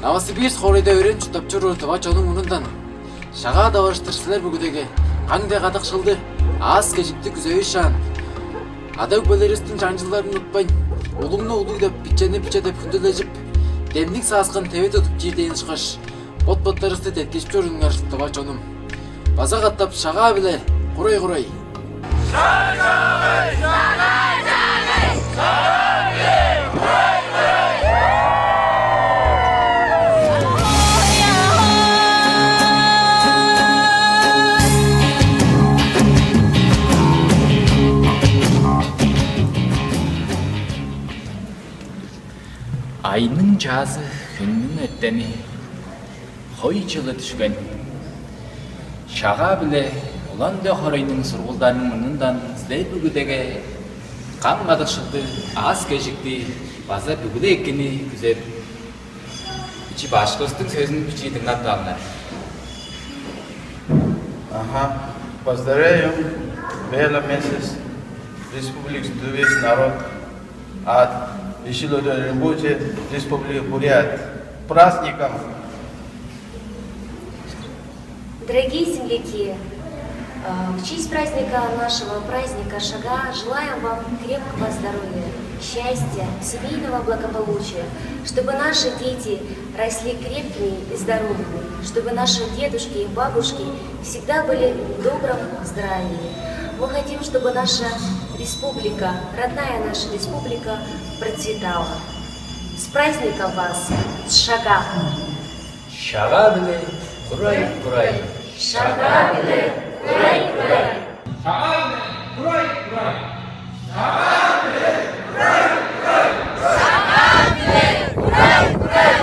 Новосибирск хорыйда өрен чутапчыру тывач onun мунундан. Шаға да барыштырсылар бүгідегі. Қаңдай қадық шылды, аз кежікті күзеуі шан. Адау бөлерістің жанжыларын ұтпайн, ұлыңны ұлы деп, пичені деп күндележіп, демдік сасқын теве тұтып жердейін шықаш. Бот-боттарысты теткешіп көріңдер тывач оным. База қаттап шаға біле, құрай-құрай. Айның жазы, күннің өттені, қой жылы түшкен. Шаға біле, ұланды хорайның сұрғылдарының мұнындан іздей бүгідегі қан қадықшылды, аз кежікті, база бүгіде екені күзеп. Бүчі башқыстың сөзін бүчі дыңнап тағынар. Поздравляю, Бела Месяц, Республики Весь народ от Ищелодой Рабочей Республики Бурят. Праздником! Дорогие земляки, в честь нашего праздника Шага, желаем вам крепкого здоровья, счастья, семейного благополучия, чтобы наши дети росли крепкими и здоровыми, чтобы наши дедушки и бабушки всегда были в добром здравии. Мы хотим, чтобы наша республика, родная наша республика, процветала. С праздником вас, с Шага! Шаға біле, құрай-құрай. Шага біле, құрай-құрай. Шаға біле, құрай-құрай. Шага біле, құрай-құрай.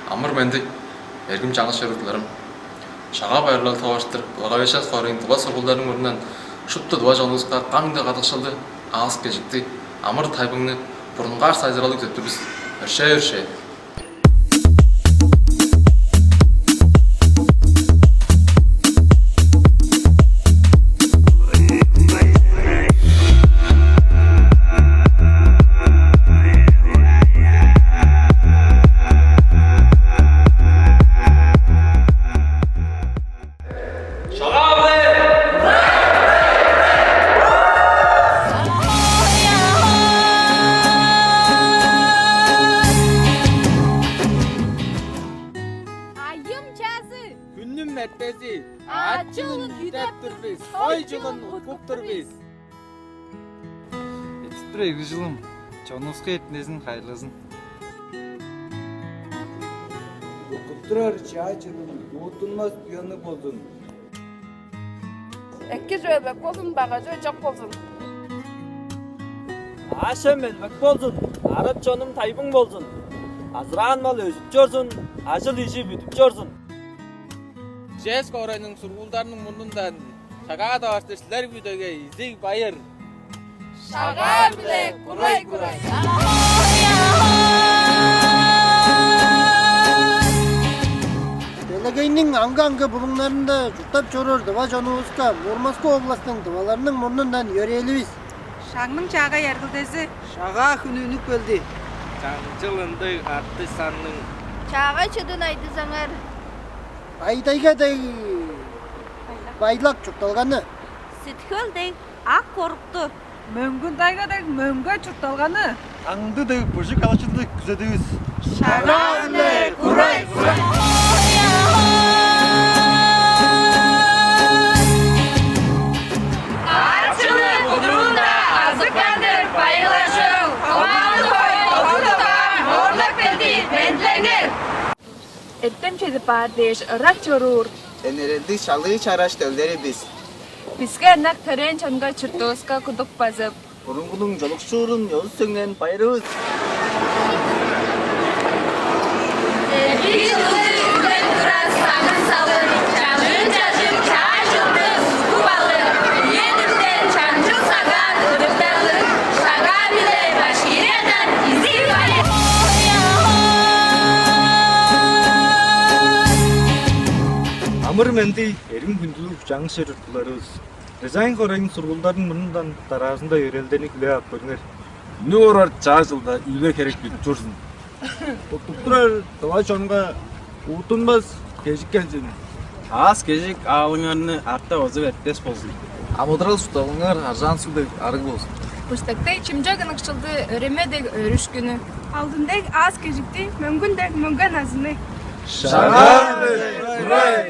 Амыр бәнді, әргім жаңыз шәрітлерім. Шаға байырлар таваштыр, Лағавешат қорын тұға сұрғылдардың орнынан шұтты дуа жануызға қаңды қадықшылды, ағыз кежікті, амыр тайбыңны бұрынғар сайзыралық өтті біз, үрше-үрше. Күннің мәтпесі, ат жылын үйдеп тұр біз, ой жылын ұтып тұр біз. Етіп екі жылым, жоңызға етінезін қайырлызын. Оқыттырар чай жылын, ұтылмас бұяны болдың. Әкке жойбәк болсын, баға жой жоқ болсын. Ашым әлбәк болсын, арып жоным тайбың болсын. Азыраған мал өзіп жорсын, ажыл ежі бүтіп жорсын. Жез қорайның сұрғылдарының мұнындан Шаға да баштырсылар бүдеге изек байыр. Шаға біле, құрай-құрай. Белегейнің аңға бұлыңларында жұттап жорыр дыва жануызға Мурманск областың дываларының мұнындан өрелібіз. Шаңның шаға ергілдесі. Шаға күнінік көлді. Жылынды атты санның. Шаға чыдын айды заңар. Байдайға да байлақ жұқталғаны. Сетхөлдей ақ қорықты. Мөңгіндайға да мөңгі жұқталғаны. Аңды да бұжы қалашылды күзедіңіз. Шаға біле, құрай-құрай. Ачылы құдыруында азықпәндір байылашыл. Қомағын қой, оқылыға, орлық бәлді бәнділәңір. Эттем чеді бардеш, ырак жорур. Энеренді шалы чараш төлдері біз. Бізге әнақ түрен чанға чыртуызға күдік базып. Бұрынғының жолық шуырын өз сөңнен байырыз. Bir yıldır ülken duran sağın salın, canın cacım çay жылды, su balı, yenirden çancıl sagan, ırıkta Амыр менди эрим күндүлүк жаңы шерифлерибиз. Дизайн хорайын сургуулдардын мурундан тараасында өрелденик ле ап көрүңөр. Нү орар жаа жылда илбе керек деп жүрсүн. Туктурар тава чонга утунбас кежиккенсин. Аз кежик аалыңарны артта озып эртес болсун. Амыдрал суталыңар арзан судай арыг болсун. Пуштактай чимжагын ыкчылды өремедек өрүш күнү. Алдындек аз кежикти, мөңгүндек мөңгөн азыны. Шага! Урай!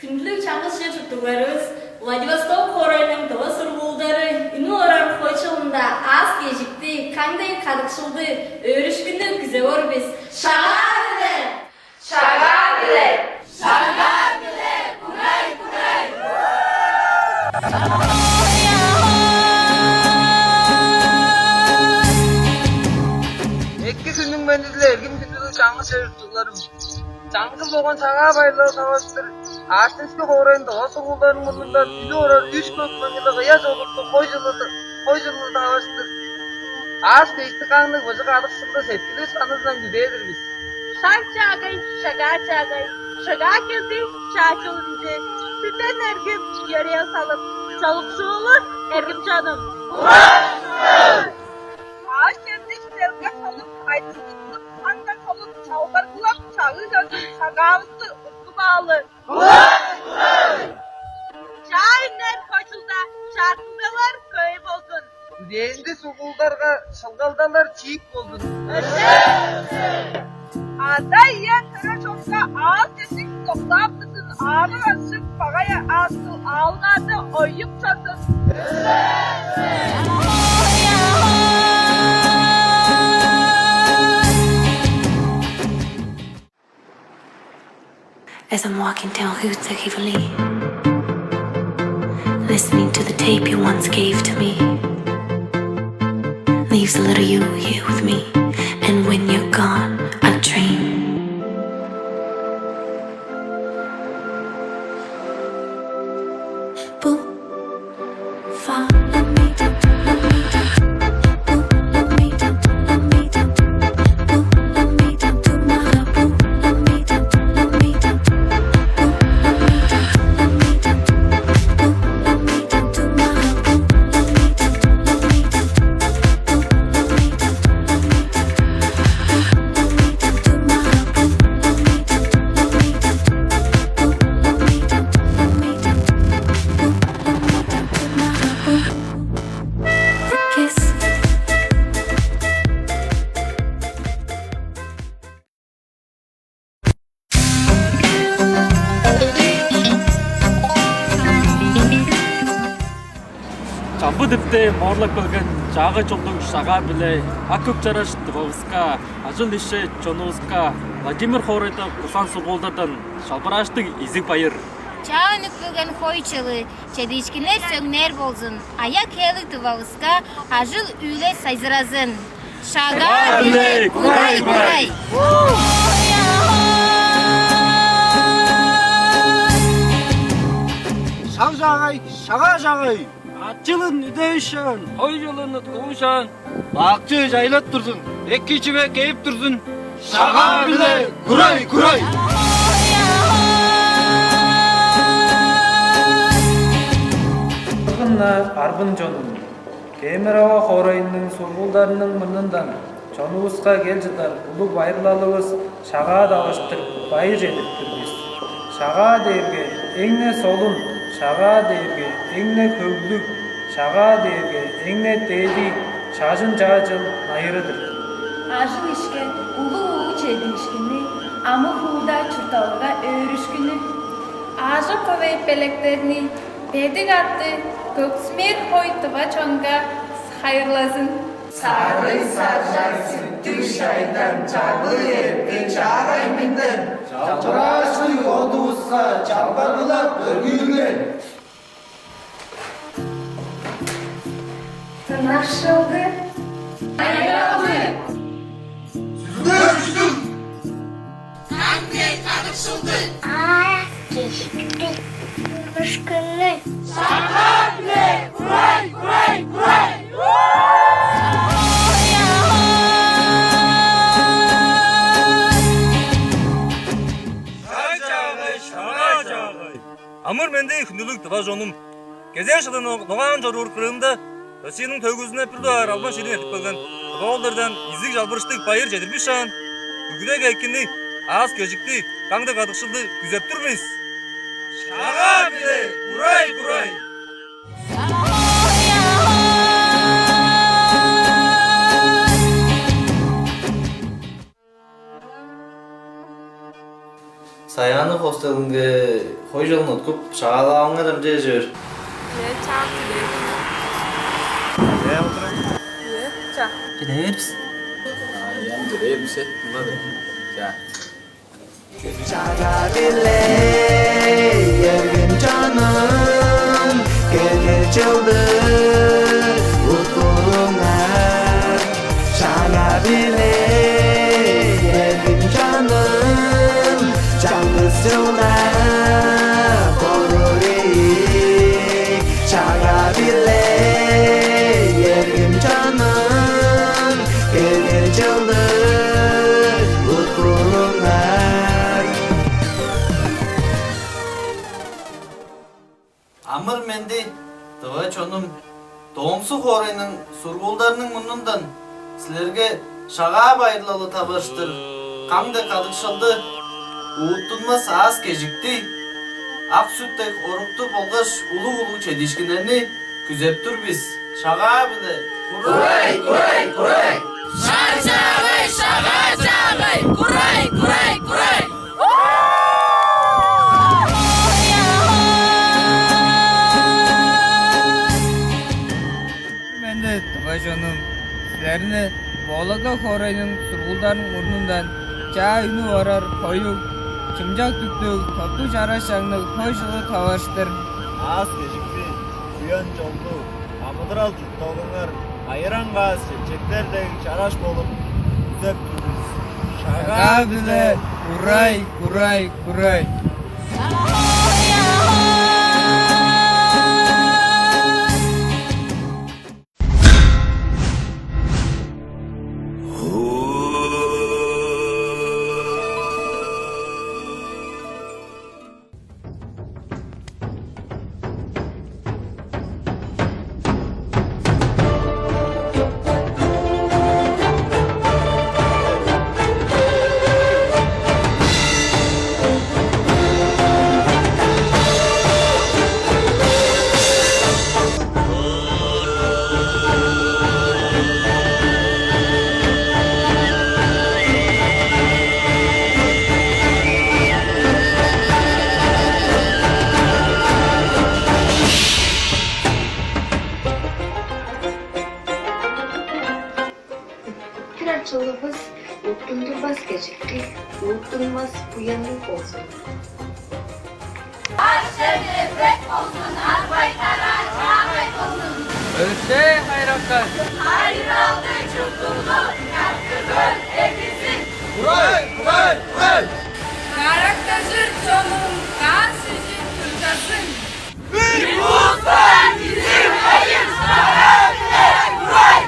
Күндүлүк чаңгыс жертугарыбыз Владивосток хоройнун тоо сургуулдары Үнү Орар койчулунда аз кежикти, кандай кадыкшылды өрүш күнү өткүзө орбуз. Шага биле! Шага биле! Шага биле! Курай! Эки күнүң менен эле эргим күндүлүк жаңы шерифлерим. Жаңгы болгон чага байлар таваштыр. Артынчы хоройн тоо сургуулдардын мурундан Үнү Орар 3 көк маңында кыя жолукту кой жылы таваштыр. Аз кечти каңды божу кадыкшылды сеткилүү саныздан күбедирбиз. Шаг чагай, шага келди, чачылынды. Sütten ergim yarıya salıp, çalıkçıoğlu ergim canım. Ağaç kendik serge salıp, aydınlıklık, anda kalıp, çavgar kulak, çağı canım, çagağımızı utku bağlı. Şahinler koçulda, şarkıdalar köyüp olsun. Değindi sukuldarga, şılgaldalar çiğip olsun. Anda yiyen töre çoksa ağız kesik toplap mısın? Ağır açıp pagaya ağzı ağladı oyup çatın. As I'm walking down Hoots Kivali, listening to the tape you once gave to me, leaves a little you here with me, and when you're gone, I'll dream. Boo, follow me down, love me down. Boo, love me down, love me down. Boo, love me down to my heart. Boo, love me down, love me down. Boo, love me down, love me down. Boo, love me down to my heart. Boo, love me down, love me down. Boo, love me down, love me down. Boo, love me down to my heart. Boo, love me down, love me down. Boo, love me down, love me down. Kiss. Жамбы депте морлак келген жағы жолдың шаға біле, акөк жараш дыбауызға, ажыл иши чонуызға, Владимир Хоройда Курсан сургуулдардан шалбыраштың изик байыр. Чağın öpügen koyçalı, çedişkinler sögner bolsun. Ayak helik duvavuzga, ajıl üle sayzırazın. Şaga bile, kuray kuray. Шаг жагай, шага жагай. Ат жылын үдейшан, қой жылын ұтқушан. Акчы жайлап турсун, эки чибе кейип турсун. Шага биле, курай, курай. Арбын жонун. Кемераба хоройунун сургуулдарынын мурнундан чонубузга кел жыдар улуг байырлалыбыз шага дабаштырып байыр элиптирбиз. Шага дээрге эңне солун, шага дээрге эңне көгүлүк, шага дээрге эңне дээди чажын жаажыл найырыдыр. Ажыл işke, ulu çedişkini, Amı huda çurtalığa örüşkünü. Ağzı kovayıp beleklerini bedik attı. Göksmer hoytuva çonga hayırlasın. Sarı sarılar süttü şaydan çabı erdi çağay minden. Çalbraşlı odusqa çalbarılap örgülgen. Tırnaşıldı. Hayırlı. Амыр менде хүнлүк тыва жонум. Кезен жылын доған жорур кырымда Россияның төгөзүнө пирдуар албан шерин этип калган. Голдордан изик жалбырыштык байыр жетирбиш шан. Бүгүдө экинни аз кежикти, каңды кадыкшылды күзөп турбуз. Шага биле, курай. Sayanı hostelinde hoyjalın otkup şağalağına da mıcı Gidebiliriz. Yan gidebiliriz. Bunlar da. Çağa bile yergin canım gelir çıldı utkuluna. Çağa bile yergin canım canlısına korur iyi. Çağa bile yergin canım gelir çıldı utkuluna. Amır mendi tıva çonum Doğumsu horayının surguldarının munundan sizlerge şağa bayırlalı tabarıştır. Kamda kadıkşaldı uğuttunmaz az kejikti. Ak süttek oruktu bolgaş ulu çedişkinlerini küzep dur biz. Şağa bile kuray. Şağay kuray. Менде tıva жонум. Sizlerine Bolada horayının surguldarının murnundan çağ ünü varar koyu. Çımcak tüktük, toplu çaraşanlık hoy жылы tavarıştır. Az kejikti, uyan joldu. Amıdıral tuttağınlar ayıran gaz çekçeklerdeki çaraş bolup güzep turuz. Şaga bile kuray. Çolumuz unuttulmaz gecikti, unutulmaz uyanık olsun. Ölse hayraklar. Hayır aldı çutturdu, yaktırdı hepimizi. Kuray. Karaktajır çonum, kan sizin tutarsın. Bir uluslar bizim hayır sana bile. Kuray.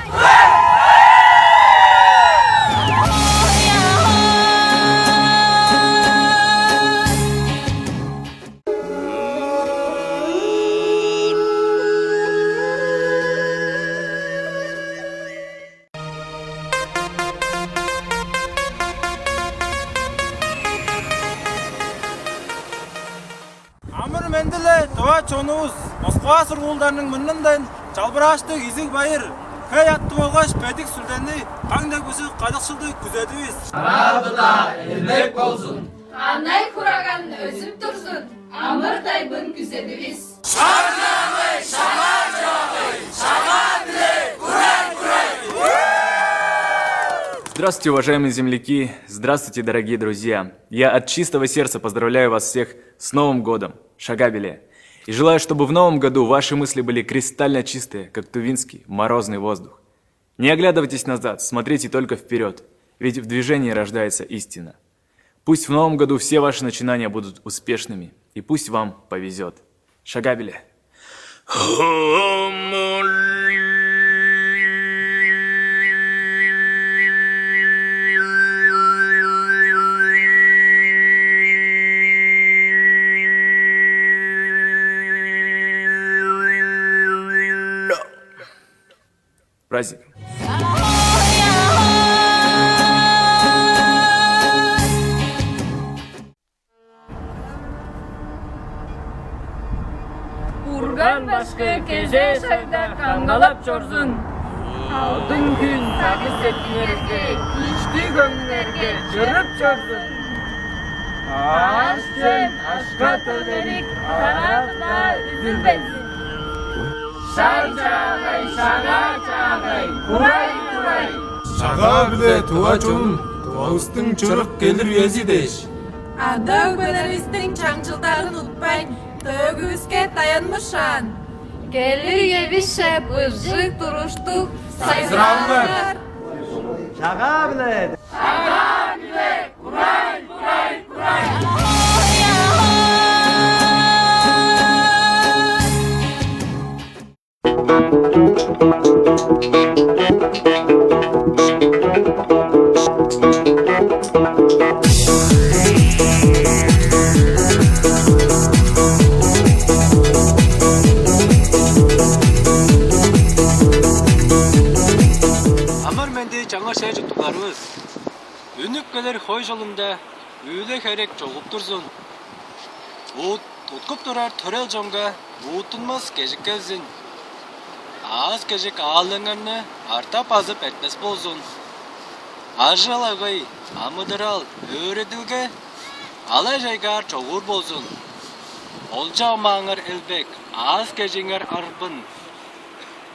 Amır mendile tıva çonumuz Moskva surguldarının munundan çalbıraştık izig bayır Hey attı oğaş pedik süldenli kаңдай büzü qadıqşıldı güzedibіз. Arabıda elmek olsun. Anay kuragan özüp dursun. Amırday bın güzedibіз. Здравствуйте, уважаемые земляки! Здравствуйте, дорогие друзья! Я от чистого сердца поздравляю вас всех с Новым годом, Шагабеле! И желаю, чтобы в новом году ваши мысли были кристально чистые, как тувинский морозный воздух. Не оглядывайтесь назад, смотрите только вперед, ведь в движении рождается истина. Пусть в новом году все ваши начинания будут успешными, и пусть вам повезет. Шагабеле! Праздник. Urgan baskı gece sayda kangalap çorsun. Aldın gün takis etkilerge, içti gömlerge çırıp çorsun. Aşkın aşka tölerik, tarafta üzülmesin. Şay çağay, şaga çağay, kuray kuray. Şaga bile tuvaçun, tuvağıstın çırık gelir yezideş. Adı beleristin çancıldарын unutmayın, tövgüzge dayanmışan. Gelir yevişe bırzık duruştuk, sayıranlar. Şaga bile. Şaga bile kuray kuray kuray. Амарменде жаңа шай жұттыларыбыз. Үнүп келер хой жолунда үйле керек жолуп турсун. Уткуп турар төрел жонга уутунмас кежик келсин. Аз кежик аалыңарны артап азып этмес болсун. Ажал агай, амыдырал, өредилге алай жайгар чогур болсун. Олжа маңыр элбек, аз кежиңер арбын.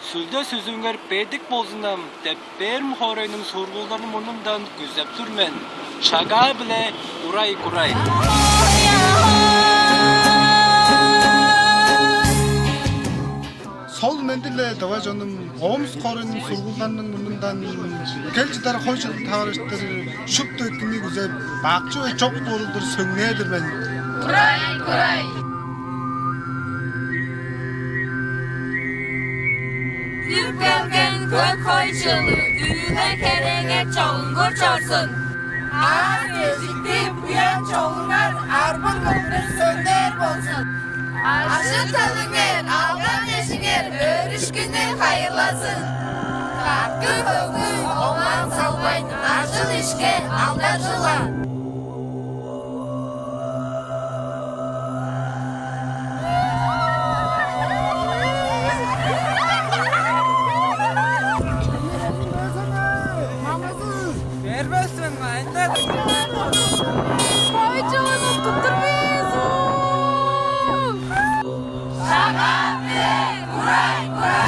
Сүлде сүзүңер бедик болсунам деп берм хоройнун сургулдарын мурнундан күзеп турмен. Шага биле курай курай. Сол мендиле дава жаным Омс хоройнун сургуулдарынын мурнундан келжидер койшул таарыштыр шупту экини күзеп бакчы ve çok болдур сөңнедир мен. Kuray kuray. Üp gelgen kök koyçulu, üne kerenge çoğungur çorsun. Az gecikti buyan çoğunlar, arbın kömür sönder bolsun. Aşı tadınger, algan eşinger, örüş günü hayırlasın. Katkı kökü, olan salbayın, aşıl işke aldacıla. Vermezsin lan. Koycuğunu tutturmayız. Şaga bile kuray kuray.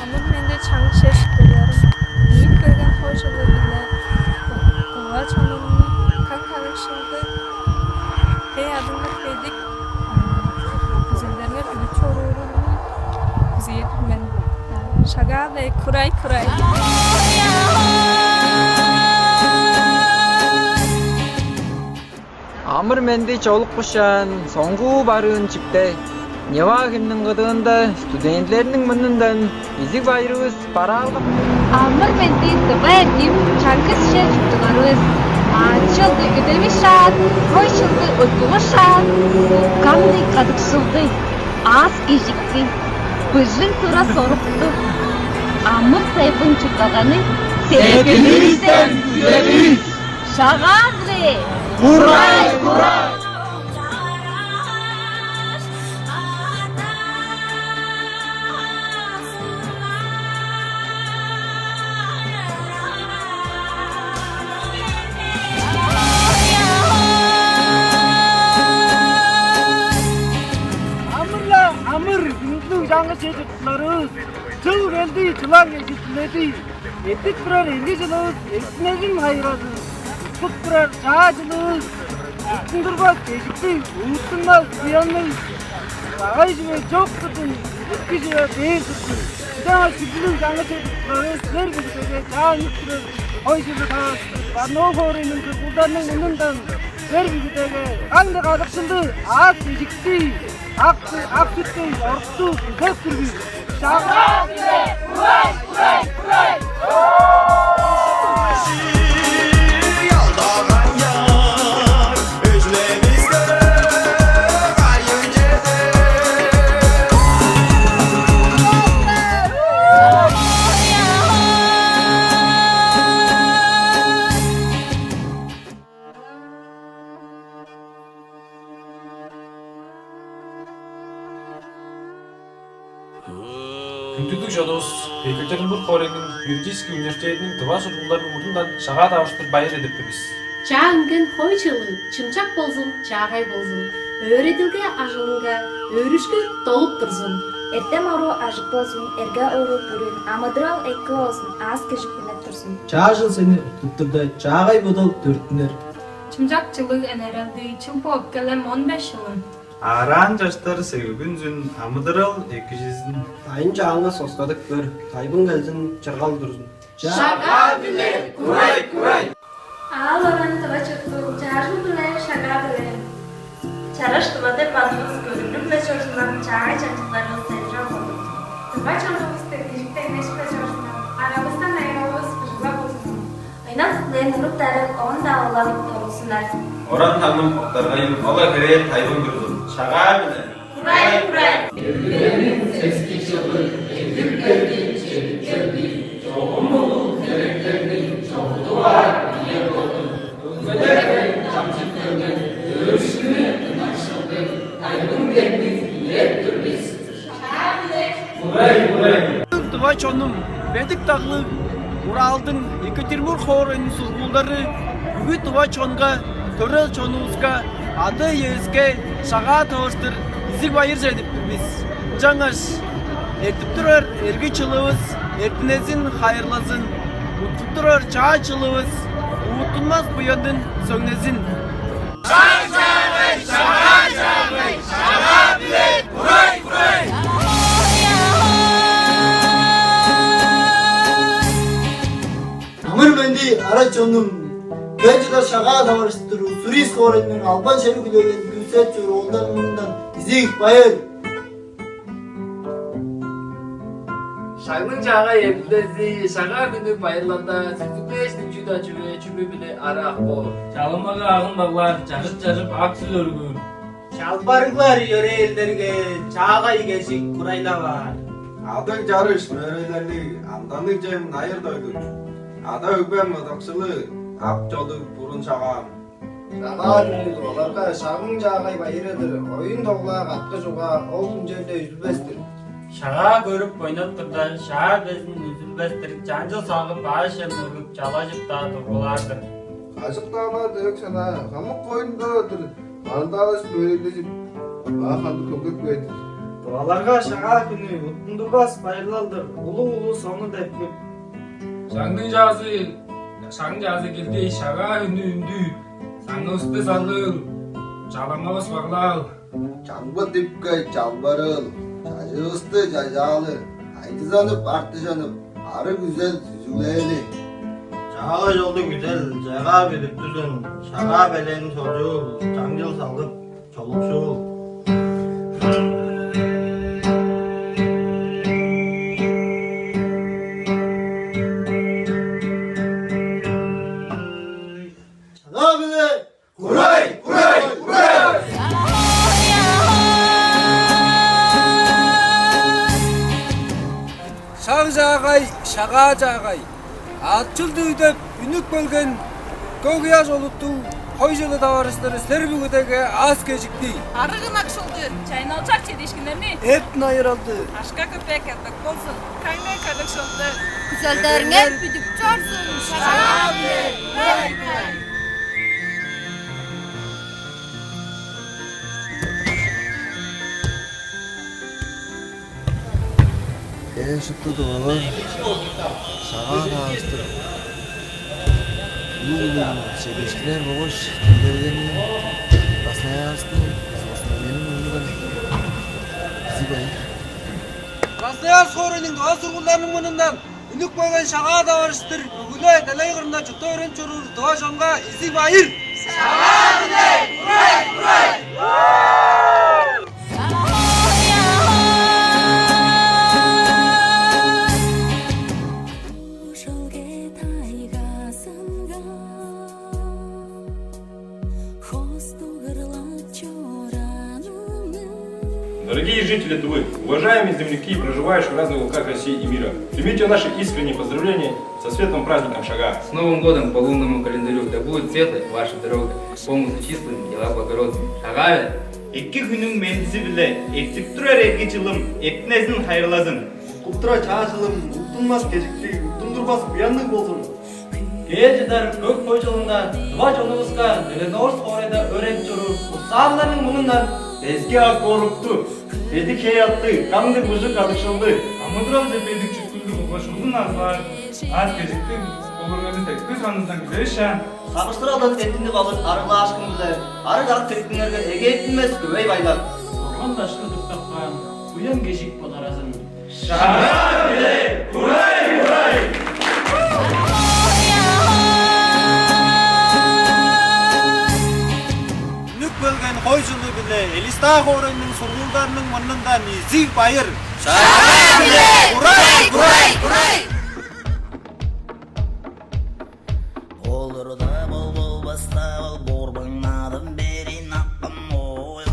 Amır mende çangı şey sıkılıyorum. Büyük köyden koycuğunu bile. Doğa çanını kankalık şıldı. Hey adını köydik. Güzellerine ülü çoğurunu. Güzel yedirmen. Şaga bile kuray kuray. Amır mendi çoluk kuşan, soңгу барын чипте. Нева кимнин кыдыгында студенттердин мынынан изик байрыбыз бара алган. Amır mendi tıbayım çangız şey tuttularız. Açıldı ödevi şart, koşuldu ödümü şart. Kamli kadıksıldı, az gecikti. Gözün tura soruptu. Amır sayfın çıkkaganı sevgilimizden güzeliz. Şagadri. Kuray kuray. Gündüzlük жаңы çocuklarız. Çıl geldi, çılan geçitledi. Ettik birer 50 жылыбыз, ертінеген hayradı. Kut birer çağcılığız. Üstündürбас кешікті, ұмыттынбас зиянмыз. Ағай жібе жоқ тұтын, etki жібе бейін тұтын. Жаңа gündüzlük жаңы çocuklarız, сілер күдікеге чаң үттірір. Ой жібе тағыстыр, барнау хорының кұрқылдарының ұнындан сілер күдікеге қаңды қадықшылды, ат кешікті. Ақ сүттей жорықту, көк түргі. Шаға біле, құрай, құрай, құрай! Күндүлүк жолубуз Екатеринбург хорегин юридический университетинин тыва сургуулдарынын мурдундан шага табыштыр байыр эдиптирбиз. Чаңгын хойчылы, чымчак болзун, чагай болзун. Öğretilge ажылынга, өрүшкө толуп турзун. Эртем ору ажык болсун, эрге ору бүрүн, амыдырал эки болсун, аз кежикпенеп турсун. Чаажыл сени туттурда чаагай бодол төртүнөр. Чымчакчылык энерелди, чымпоп келем 15 жылын. Аран жаштар сегүгүнзүн, амыдырал 200-ün. Тайын жааңа соскадык бөр, тайбын келзин чыргал турзун. Шага биле, курай, курай! Ал оран тыва чыкту, чажыл биле, шага биле. Чараш тывады базыбыз көрүнүп бечорсунан чагай чачыктарыбыз тайжан болду. Тыва чоңжубузды кежиктен неш бечорсунан, арабыздан айрабыз кыжыла болсун. Айнан кыклен уруптары он да олан толсунар. Оран таным октаргайын ола кере тайбын турзун. Шага биле. Курай, курай! Тыва чонум, бедик тагlı Уралдын Екатеринбург хорының сургуулдары бүгү тыва чонга, төрөл чонубузга, ады езге шага табыштыр изик байыр жедиппиз. Жаңаш эртип турар эрги чылыбыз, эртинесин хайырласын. Утуп турар чаа чылыбыз, уутулмас буяндын сөңнесин. Шагай, шага биле, курай, курай! Амырменди арачонум Кенжида шага табыштыруу Сурис хорының албан шерүгүлөгөн күсет журулдан мындан изик байыр. Шагның жаға ебілдесі, шаға күні байырланда сүртікпештің жүда чүбі біле арақ бол. Жалымаға ағын бағлар, жарып ақ сүл өргүр. Шалбарыглар йöre элдерге чаага игешик курайла бар. Адык жарыш мөрөйлердик амдандык жайын айырдойдук. Ада өкпем ыдыкчылы, ак жолу бурун шагам. Шага күнү оларга шагың жаагай байырыдыр. Оюн доглаак атка жуга ол жерде үзүлбестир. Шаға көріп ойнап тұрда, шаға безін үзілбестір, жанжыл сағып, аш емнігіп, жала жыпта тұрғылардыр. Қашықтағына дөк шана, қамық қойында отыр. Андағыш бөлелесіп, ақанды көкек бөйді. Туаларга шага күнү утундурбас байырлалдыр. Улуу сону деп көп. Шаңның жазы келді, шаға үнді, саңы үсті салыл, жаламабыз бағлал. Жаңбы типкай жалбарыл, жажығысты жажалы, айты жанып, арты жанып, ары güzel süzüleyli. Шага жолду güzel, жайга билип түзүн. Шага белен сожул, жаңжыл салып, чолукшул. Шага биле, Курай, курай, курай! Шаг жаагай, шага жаагай. Атчылды үйдөп үнүк бөлген көк яш олуттуу кой жылы табарыштары силер бүгүдөгү аз кечикти. Арыгын акшылды, чайналчак чедешкинерни. Эт найыралды. Ашка көпек аттак болсун, кайнай кадыкшылды. Күзөлдөрүңөр бүдүп чорсун, шага биле, курай, курай! шықты дұғалы шаға қағыстыр. Үйілін шебешкілер бұғыш түндергенін басына астын, сосын менің ұмыдың. Bizi bayır. Krasnoyarsk Xoreyning Doğa surg'unlarining munundan unuk bo'lgan Shag'a davarishtir. Bugunda dalay qirnda juda o'rin churur Doğa jonga izi bayir. Shag'a dilay, uray, uray. Дорогие жители Тувы, уважаемые земляки, проживающие в разных уголках России и мира, примите наши искренние поздравления со светлым праздником Шага. С Новым годом по лунному календарю, да будет светлой ваша дорога, полностью чистым, дела благородными. Шага! Эки күнің мәнісі білі, ектік тұрар әке жылым, ектінәзін хайырлазын. Құптыра чашылым, ұттынмас кешікті, ұттындырбас бұянлық болсын. Кеежидар көк қой жылында, Дұға жонуызға Зеленогорск Xoreyda өрен жүру, ұсағыларының мұнынан Eski ak koruktu, dedik yattı, kandı buzuk alışıldı. Амыдрал зепедик чүткүлдү угашуудун азбар, аз кезиктик олоргонун көз аныздан күзөшө. Сабыштыралдан теттинди калып, арыла ашкын биле, арык ак тектиңерге эге еттинмес көбөй байлар. Оргон ташкы туктаккан, уян кешик потаразын. Шага биле, урай, урай! Bölgen koyculuğu bile Elista Xoreyning surg'unlarining munundan izi bayir. Shag'a bile, uray, uray, uray! Olurda bol basta borbanmadım beri naqqam oy.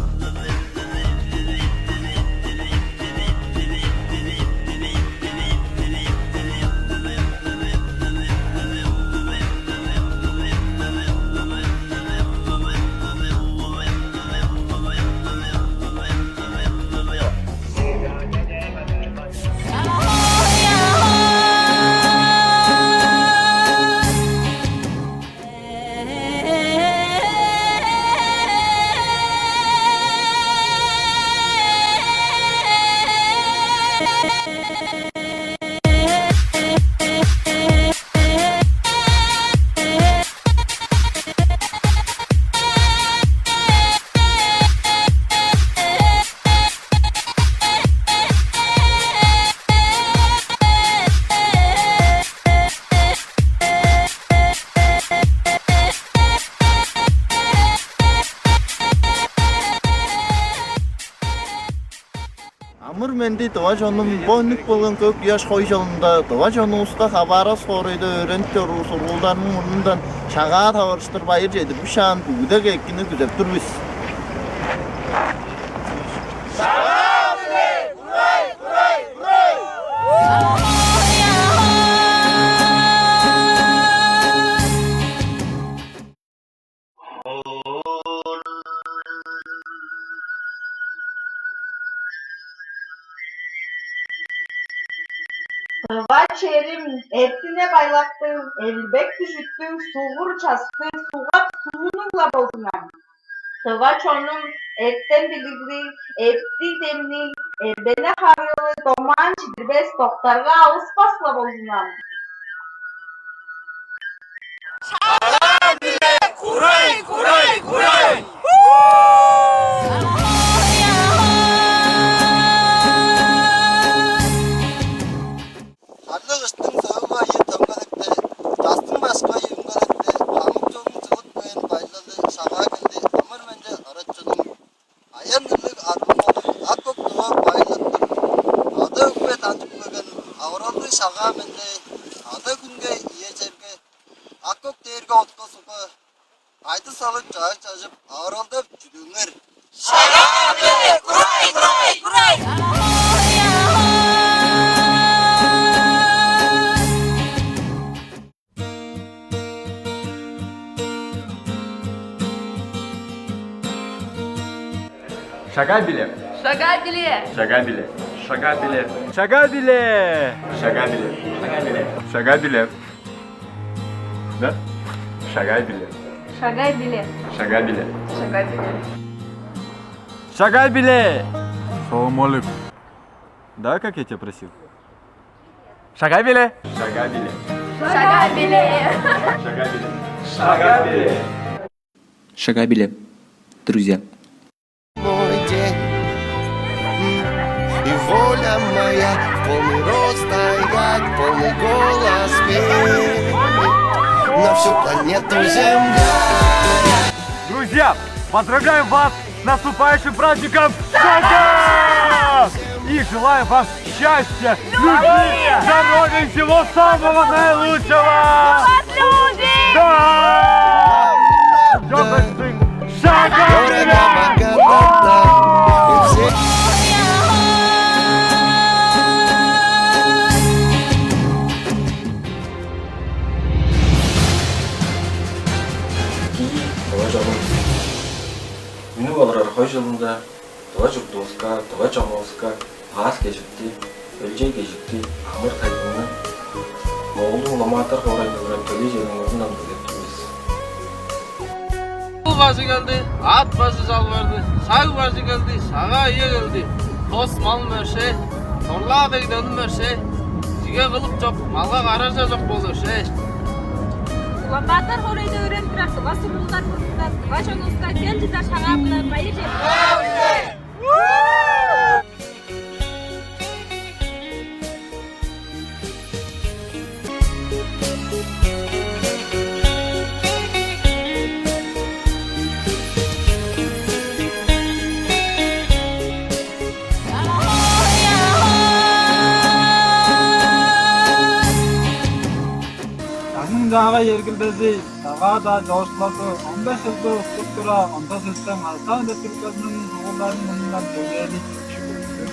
Амыр менде Doğa jonum boynuk болған көк яш қой жылында Doğa jonumuzda Xabarovsk Xoreyda өрен көру surg'unlarining munundan Shag'a davarishtir bayir jedi. Bu şan bugüde gekini güzep turuz. Shag'a bile, uray, uray, uray! Tıva çerim, etine baylattım, elbek düşüttüm, suğur çastım, suğap suğunumla bozunan. Tıva çonum, etten biligli, etti demli, elbene harılı, doman çidirbes, doktorga ağız pasla bozunan. Shag'a bile, uray, uray, uray! Arlı ıstın sağıma yırtamgalıkta, jastın başka yırtamgalıkta, pamuk jolun çıgıp koyan baylalı Shag'a geldi. Amır mende araççının ayanlılık arlı olup, akkok Doğa baylattır. Adı hükmet antıp koyan avralı Shag'a mende, adı günge iyeçerge, akkok değirge otko supa, aydı salıp çağır çağıp, avralıp cüdüңер. Shag'a bile, uray, uray, uray! Шага биле. Шага биле. Шага биле. Шага биле. Шага биле. Шага биле. Шага биле. Шага биле. Да? Шага биле. Шага биле. Шага биле. Шага биле. Шага биле. Салам алейкум. Да, как я тебя просил? Шагабеле. Шагабеле. Шагабеле. Друзья. Мой день и воля моя в полный рост стоять, полный голос петь на всю планету Земля. Друзья, поздравляем вас с наступающим праздником Шага! И желаю вам счастья, любви, здоровья и всего самого наилучшего! Да! Шага! Тыва жаным, мені балалар қой жылында, тыва жұртуызға, тыва жаңуызға, ағас кежікті, өлжей кежікті, амыр тайдыңның, моғылдың ламатар қорайны көріп төлі жерінің орнынан білеттіміз. Бұл басы келді, ат басы жал барды, саг басы келді, саға ие келді. Тос мал мөрше, торла дегдені мөрше, жиге қылып жоқ, малға қарарса жоқ болырше. Ламбатар хорайды өрен тұрар, тұға сұрылдар бұрындар, тұға жоңызға келдідар шағабына байыр жеп. Dağa yergildezi, dağa da coşladı, 15 yılda ıslık tura, onda sistem Altan da Türklerinin ruhlarının bundan döveli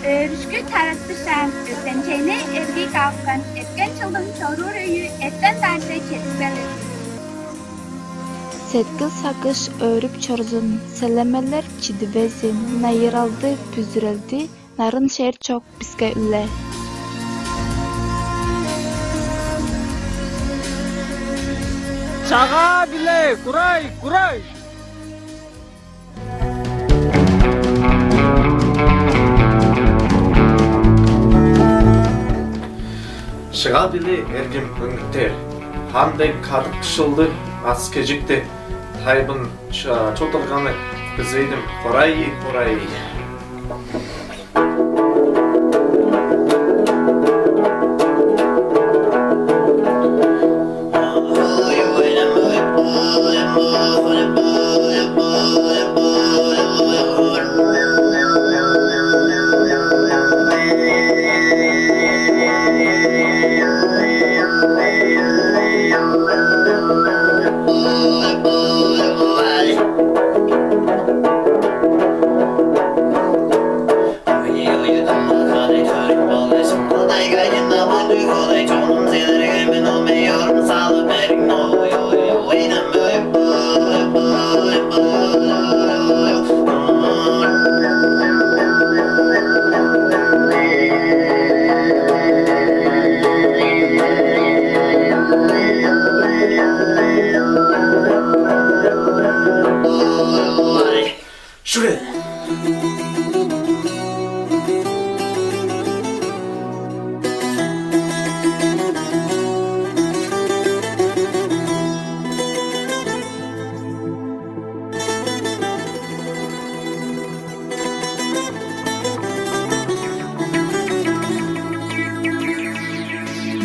Rüşkü taratlı şan, ötençeyne ergi kavgan, etken çıldım çorur öyü, etten derse ketipeli. Setkil sakış örüp çoruzun, selemeler çidivezin, nayıraldı, püzüreldi, narın şer çok biske ülle. Şagabele, kuray, kuray! Шагабеле эргем өңгітер, хандай қарық қышылды, ас кежікті, тайбын чотылғаны күзейдім, қорай.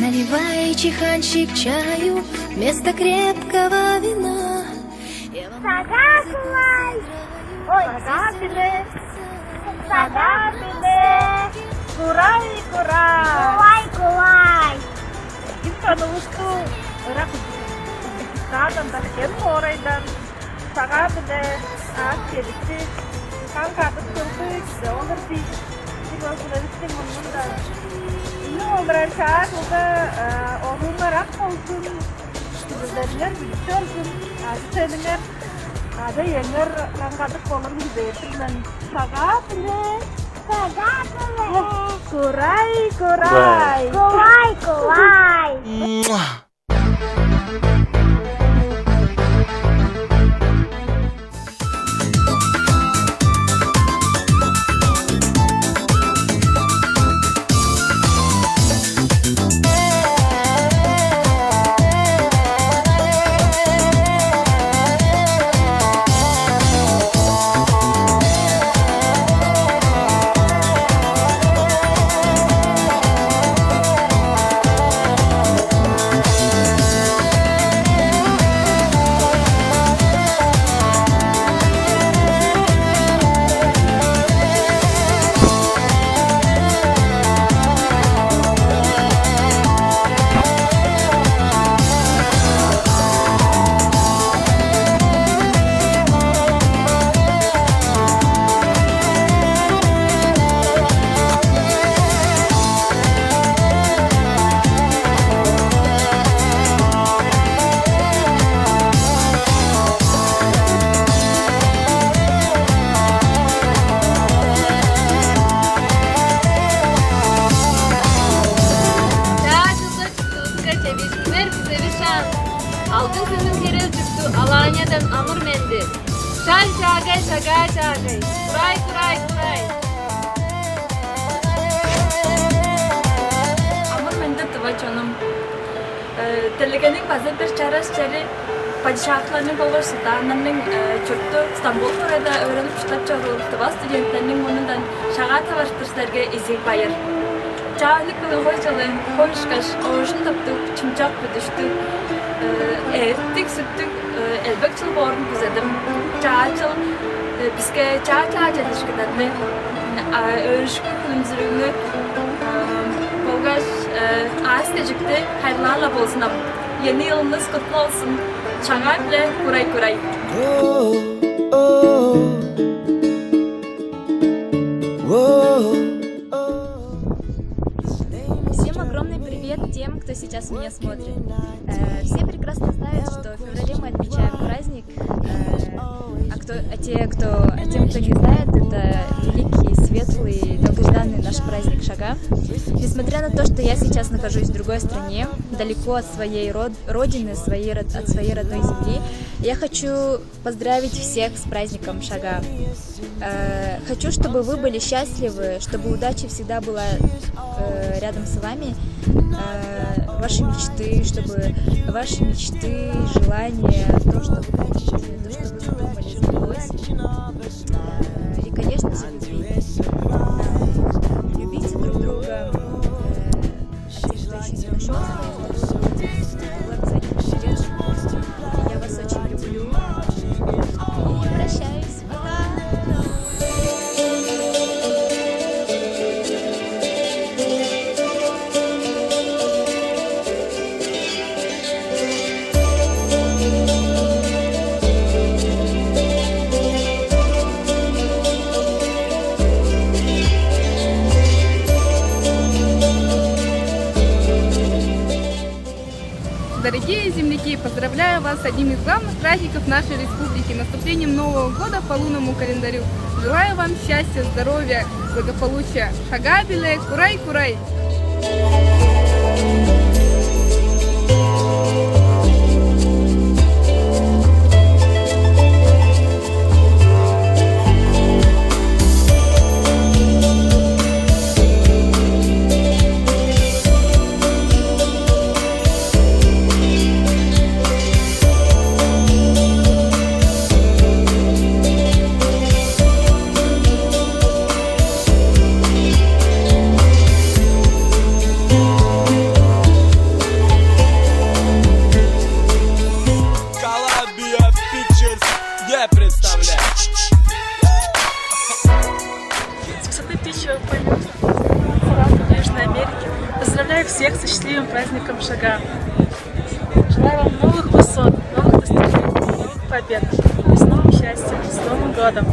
Наливай, чиханщик, чаю вместо крепкого вина. Сагатулай! Ой, сагатуле! Сагатуле! Курай, курай! Курай! Инфанусту, ракутадан да кен хорайдан, сагатуле, келікті, қанқатып тұрдық, оңырды, сигасуларыстың мұнында. Олар шағылды оғылмарақ болсын, күзілдерінер білікті olsun, сеніңер ады еңір қанғадық болыр мүзетірмен. Саға біле, Курай, курай! Курай, курай! Şaka çağırır. Kuray kuray kuray. Amur mende tıva çonum. Telegenin bazı bir çaresi padişahlarının olur sultanlarının çöktü İstanbul orada öğrenip çıkıp çağrıldı. Studentlerinin bundan şagat avaştırlarga izin bayır. Çağlık kılın hoşçalın, hoşkaş, oğuşun taptık, çımçak büdüştük. Erittik, süttük, elbekçil borun güzedim. Çağçıl, bizge çağ çelişkilerle öğüşkü kılımzırığını Bolgaş ağız gecikti, hayırlarla bolsunam. Yeni yılınız kutlu olsun. Çağa bile kuray kuray. Всем огромный привет тем, кто сейчас меня смотрит. Все прекрасно знают, что в феврале мы отмечаем праздник, тем, кто не знает, это великий, светлый, долгожданный наш праздник Шага. Несмотря на то, что я сейчас нахожусь в другой стране, далеко от своей родины, от своей родной земли, я хочу поздравить всех с праздником Шага. Хочу, чтобы вы были счастливы, чтобы удача всегда была рядом с вами, ваши мечты, чтобы ваши мечты, желания, то, что вы хотите, то, что вы задумали, сбылось. И, конечно же, любви. Любите друг друга. Те, кто еще не нашел своего, вы обязательно найдете. Я вас очень люблю. И прощаюсь. Пока! Дорогие земляки, поздравляю вас с одним из главных праздников нашей республики, наступлением Нового года по лунному календарю. Желаю вам счастья, здоровья, благополучия. Шага биле, курай, курай! С высоты птичьего полета Южной Америки поздравляю всех со счастливым праздником Шага. Желаю вам новых высот, новых достижений, новых побед. И с новым счастьем, с Новым годом.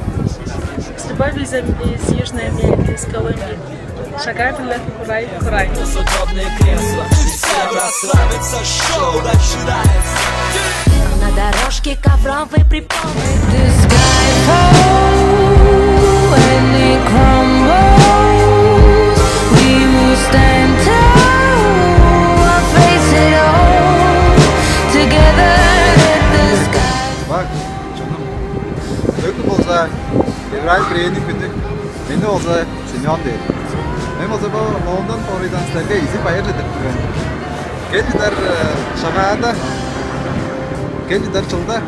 С любовью из Южной Америки, из Колумбии. Шага биле, курай, курай. На дорожке ковровой припомни. Bak canım, öykü olsa İbrahim Grey'nin günü, beni olsa Simeon değil. Ben olsa bu ondan sonradan sizlerle izi bayırlıdır. Gençler şakada, gençler çılda,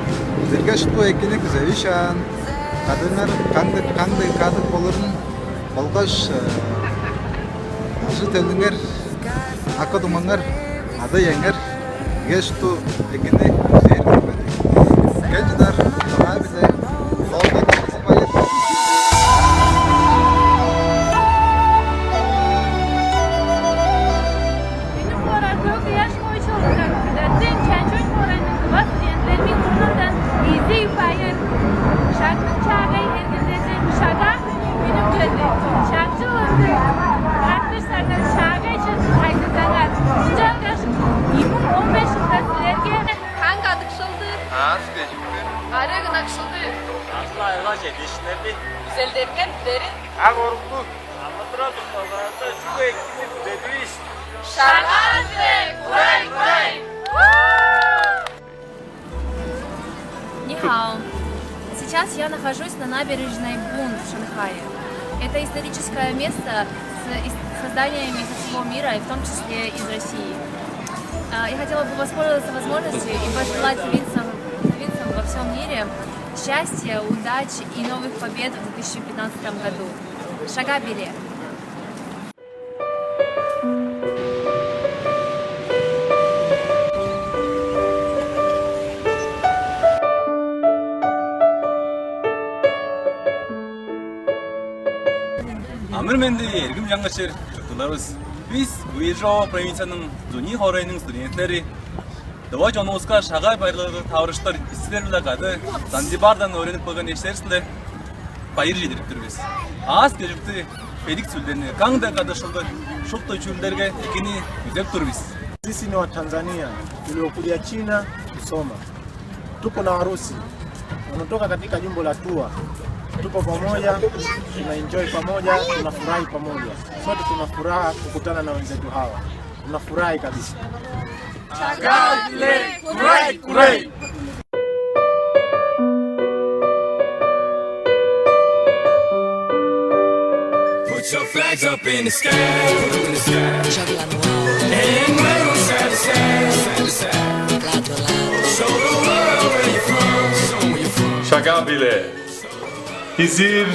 zirge şutlu ekini güzel işan, kadınlar kandı kadık olurun, balgaş aşı teldinger, akı dumanlar, adı yenger, geçtu ekini güzel görmedi. Gençler şaka bize olmadı izi bayır. Arıgın akşıldı. Asla ayla gedişlerdi. Güzel derken derin. Ag oruklu. Anlatıradık babalarda şu ekini dediğiş. Şaka bile, kuray kuray. 你好，Сейчас я нахожусь на набережной Бун в Шанхае. Это историческое место с созданиями со всего мира, и в том числе из России. Я хотела бы воспользоваться возможностью и пожелать тувинцам во всем мире счастья, удачи и новых побед в 2015 году. Шагабиле! Амырменди эргим жаңгачер жактыларыбыз. Биз Уйжо провинциянын Зуни хорайнын студенттери Дова Жонуска Шагай байлыгы таврыштар истер биле кады Занзибардан öğrenip калган эштерсиле байыр жетирип турбуз. Аз келипти Феликс Сүлдени каңда кадышылды шуктой чүлдерге экини үзеп турбуз. Sisi ni Watanzania tuliokuja China kusoma. Tuko na warusi wanatoka katika jimbo la Tua. Tupo pamoja, tunaenjoy pamoja, tunafurahi pamoja. Sote tuna furaha kukutana na wenzetu hawa. Tunafurahi kabisa. Shagabile, kurai, kurai. Put your flags up in the sky, put them in the sky. And wave them side to side, side to side. Show the world where you're from, show 'em where you're from. Shagabile. Hizir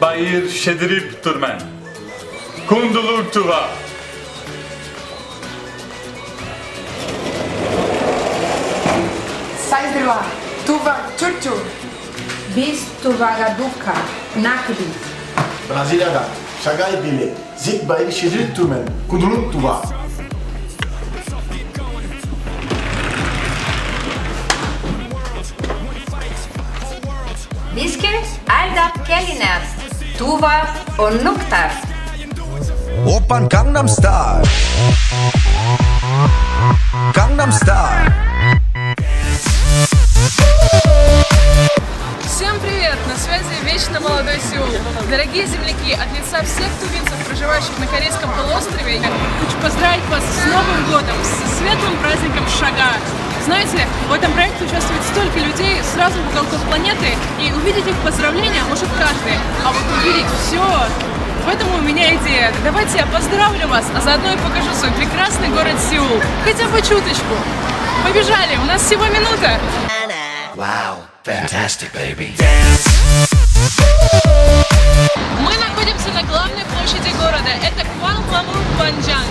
bayır şedirip durmen. Kunduluk tuva. Saizrila, tuva čuču. Bis tuvaga duka, nakdi. Brezilya'da Şagabile. Zik bayır şedirip durmen. Kunduluk tuva. Biske aldap keliner. Tuva onuktar. Oppan Gangnam Style. Gangnam Style. Всем привет! На связи Вечно Молодой Сеул. Дорогие земляки, от лица всех тувинцев, проживающих на Корейском полуострове, я хочу поздравить вас с Новым годом, с светлым праздником Шага. Знаете, в этом проекте участвует столько людей с разных уголков планеты, и увидеть их поздравления может каждый, а вот увидеть все... Поэтому у меня идея. Давайте я поздравлю вас, а заодно и покажу свой прекрасный город Сеул. Хотя бы чуточку. Побежали, у нас всего минута. Wow, fantastic, baby. Мы находимся на главной площади города. Это Квангмамур-Банджан,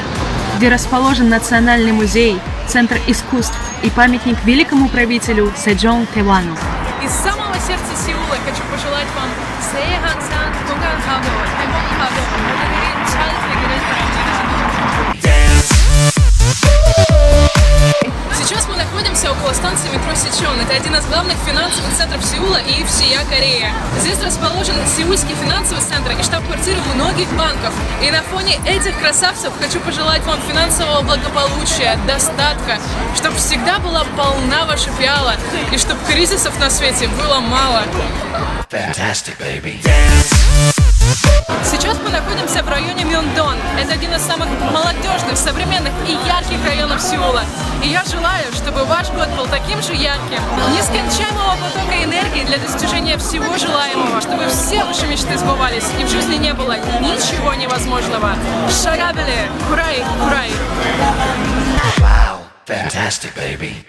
где расположен Национальный музей, Центр искусств и памятник великому правителю Сэджон Тэвану. Из самого сердца Сеула хочу пожелать вам Сэйхансан, Туганхаго, Тайвонхаго, Модерин, Сейчас мы находимся около станции метро Сичон. Это один из главных финансовых центров Сеула и всея Корея. Здесь расположен Сеульский финансовый центр и штаб-квартира многих банков. И на фоне этих красавцев хочу пожелать вам финансового благополучия, достатка, чтобы всегда была полна ваша пиала и чтобы кризисов на свете было мало. Fantastic, baby. Сейчас мы находимся в районе Мёндон. Это один из самых молодежных, современных и ярких районов Сеула. И я желаю, чтобы ваш год был таким же ярким, нескончаемого потока энергии для достижения всего желаемого, чтобы все ваши мечты сбывались и в жизни не было ничего невозможного. Шагабиле, курай, курай. Wow, fantastic, baby.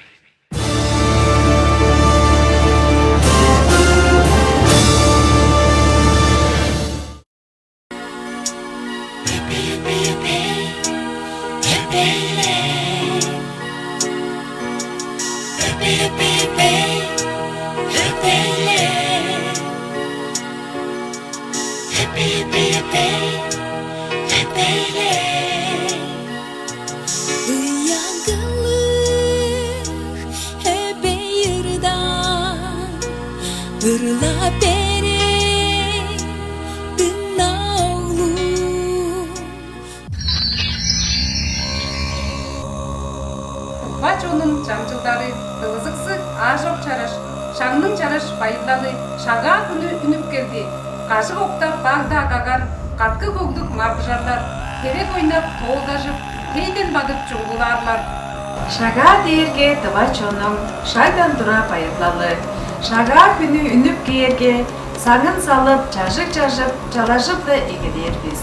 Вачоның жаңжылдары, ылызықсыз ажоқ чараш, шаңның чараш байырлалы, шаға күні үніп келді. Қашық оқтап бағда қағар, қатқы көңдік марғыжарлар, терек ойнап толғажып, тейден бадып чуғыларлар. Шага дерге тывачоның, шайдан тұра байырлалы, шага күні үніп керге, Sağın salıp, çaşıp, çalашıp da egederbiz.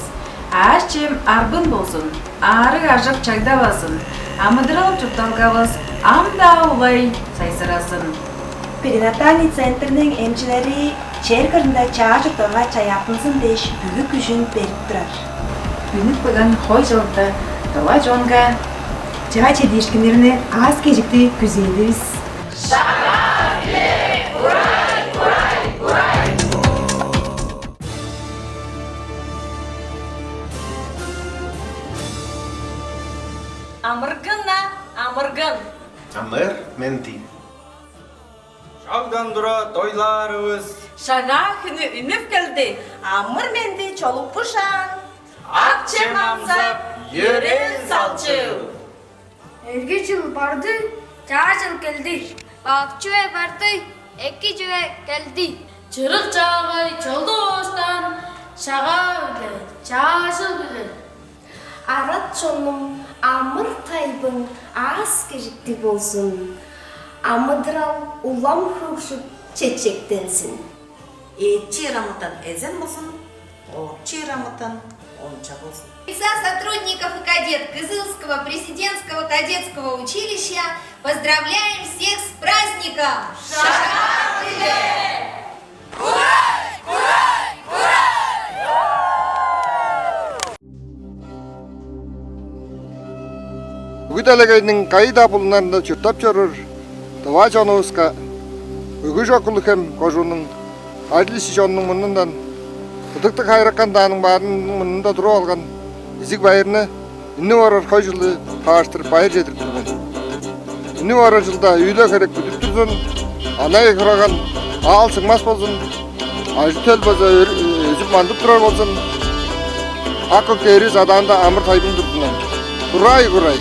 Ağaççem arbın bolsun, ağrı arjıp çayda basın. Амыдырал чупталгабыз, амда улай сайсырасын. Перинатальный центрның эмчилери жер кырында чаа жупталга чаяпынсын деш бүгү күшүн берип турар. Үнүк бүгін хой жылды дала жонга жаа чедишкинерини аз кежикти күзейбиз. Амыргын. Амыр менти. Шалдан дура тойларыбыз. Шага күнү үнүп келди. Амыр менди чолук пушан. Акчем амзап, йөрен салчу. Эрге жыл барды, жаа жыл келди. Бакчуэ барды, эки жуэ келди. Чырык чагай чолду остан. Шага үле, жаа жыл үле. Арат чоным амыр тайбың аз кежикти болсун. Амыдырал улам хуршуп чечектенсин. Чирамытан эзен болсын, чирамытан онча болсын. Лица сотрудников и кадет Кызылского президентского кадетского училища поздравляем всех с праздником! Шага-биле! Урай! Урай! Урай! Үгүдәлегенең кайда булнарында чуртап чорыр. Тава жануска. Үгү жокулы һәм кожуның адил шишонның муннан Ыдыкты хайракканданың барын мунда туруп алган изик байырны инне орор койжулы кааштырып байыр жетирип турган. Инне орор жылда үйлө керек бүтүп турдун. Анай кыраган ал сыгмас болсун. Ажтел база өзүп мандып турар болсун. Акы кериз аданда амыр тайбын турдун. Урай урай.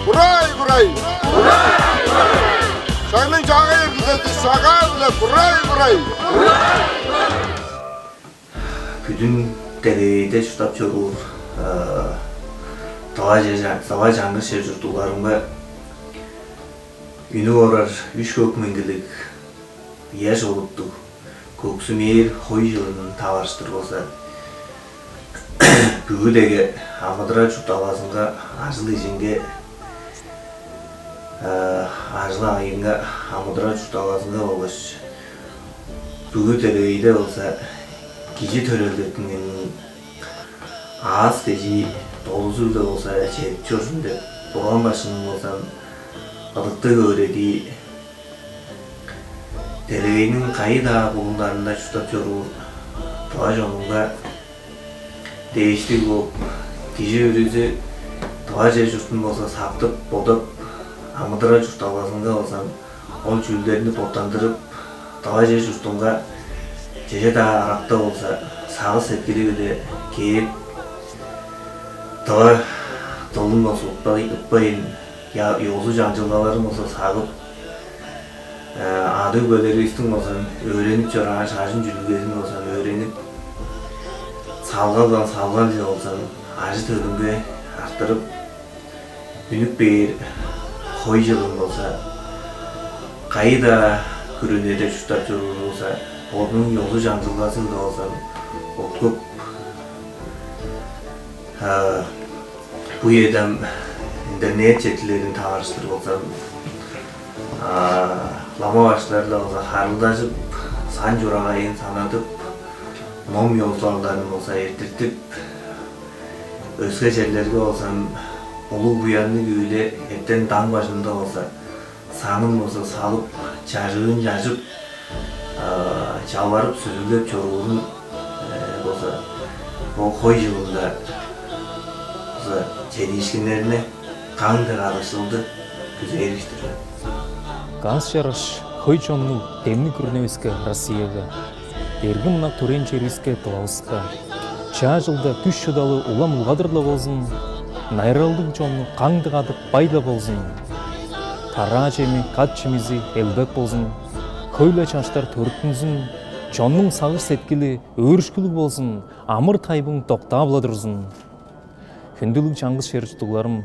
Урай, урай! Шаңның жаға ергізеді, шаға біліп, урай! Күдің дәрейде жұтап жүрur, тава жаңғы шер жүртуларыңға үні орар үш көкмеңгілік еш олыпту, көксімейір хой жылының таварыштыр болса, бүгідегі амыдыра жұталасынға ажылы жеңге ажылы айынға амыдыра жұталасынға олғыш бүгі төлейді болса кежі төрелдетінің аз кежі толызуды болса әчет чөзін деп болған башының болсан ұлықты көреди төлейінің қайда бұлындарында жұтап жүру тұға жоныңға Değişti bu gece örüzü Tavaca jurtun olsa saptıp, bodop, amıdıra jurt alasında olsan ol çüllerini bottandırıp Tavaca jurtunga gece daha Arapta olsa sağı sepkili bile keyip Tava dolun olsa ıtbayın ya yolcu cancılaların olsa sağıp adı böleri üstün olsan öğrenip çorağa şarjın cülgesin olsan öğrenip салған жыл болсан ажы төлімге арттырып үніп бейір қой жылын болса қайда күрінеде жұттап жүрген болса оның yolu жаңжылғасын да болсан от көп bu yerden internet çetilerini tavarıştır olsan lama başlarla olsa harıldajıp san jorağayın sanatıp mom yollarını olsa ertirtip özge yerlerge olsam ulu buyanlı güyle etten dağ başında olsa sanım olsa salıp жажыын жазып жалбарып сүзүлөп чоруунун болсо бул кой жылында жетишкендерине каңды калышылды күзөйрүштүр. Ганс жарыш хойчонну темни күрнөбүскө Россияга, эрги мына турен чериске тылабызга, чаа жылда күч шыдалы улам улгадырла болсун, найралдык жонну каңды кадып пайда болсун. Тара жеми, кат чимизи элбек болсун, көйлө чаштар төрүктүнсүн, жоннун сагыр сеткили өөрүшкүлүк болсун, амыр тайбың токтабыла турсун. Күндүлүк жаңгыз шерчтугларым,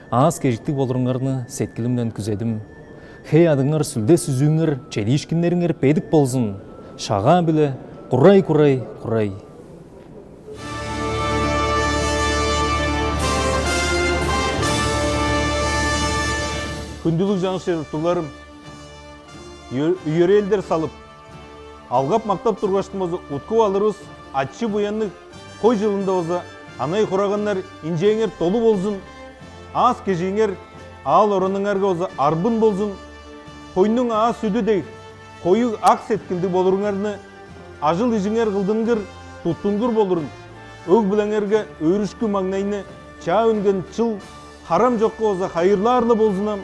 аз кежиктик болуруңарды сеткилимден күзедим. Хей адыңар сүлде сүзүүңөр, жетишкиндериңер педик болсун. Шага биле курай. Күндүлүк жаңгыз шерчтугларым, үйөр элдер салып, алгап мактап тургаштын болсо уткуп алырбыз, аччы буянны кой жылында болсо анай хурагандар инжеңер толу болсун, аз кежиңер ал оронуңарга болсо арбын болсун, койнуң аз сүдүдей кою ак сеткилди болуруңарны ажыл ижиңер кылдыңгыр туттуңгур болурун, өг билеңерге өөрүшкү маңнайны чаа өнген чыл харам жокко болсо хайырлаарлы болсунам.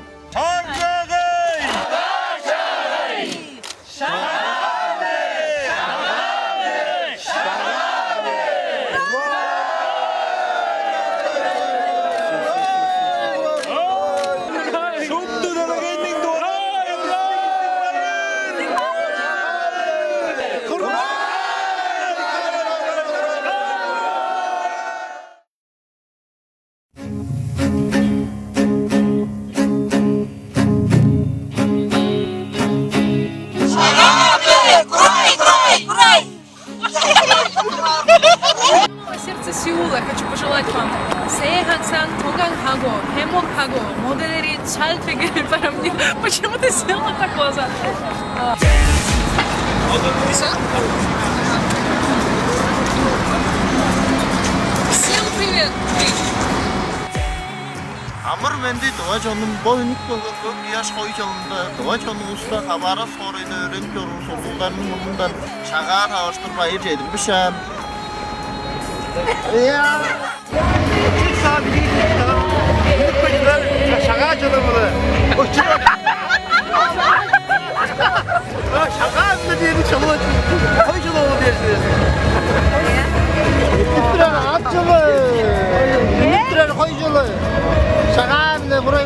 Сердце Сеула хочу пожелать вам 새해 항상 건강하고 행복하고 모든 일이 잘 되기를 바랍니다. Почему-то села так глаза. Всем привет! Амыр менди Дова жонун боюнук болгон көк жаш кой жылында Дова жонун уста кабары соройду өрөнүп жүрүү сургулдардын мурундан чага табыштырбай жедим бишан. Şaka çalımını. Şaka mı diye bir çalımı. Koy çalımı diyorsunuz. Lütfen at çalı. Lütfen koy çalı. Şaka mı kuray.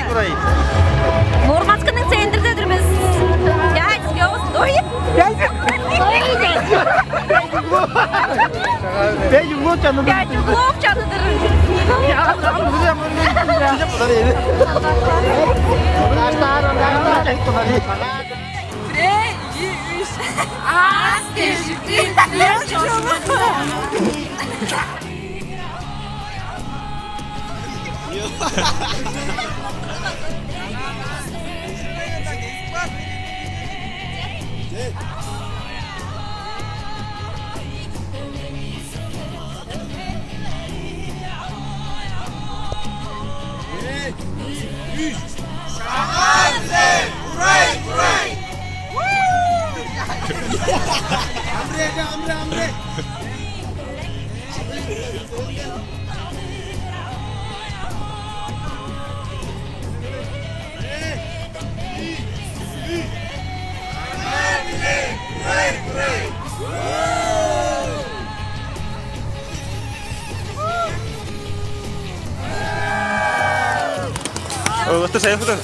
Kuray. Mormaskının sendirde durmaz. Gel, yavuz, doyup. Gel. Ben yumruk canlıdır. Gel, yumruk canlıdır. Ya, tamam, güzel. Güzel bunları yedi. Az gecikti. Amre. Esto se disfruta.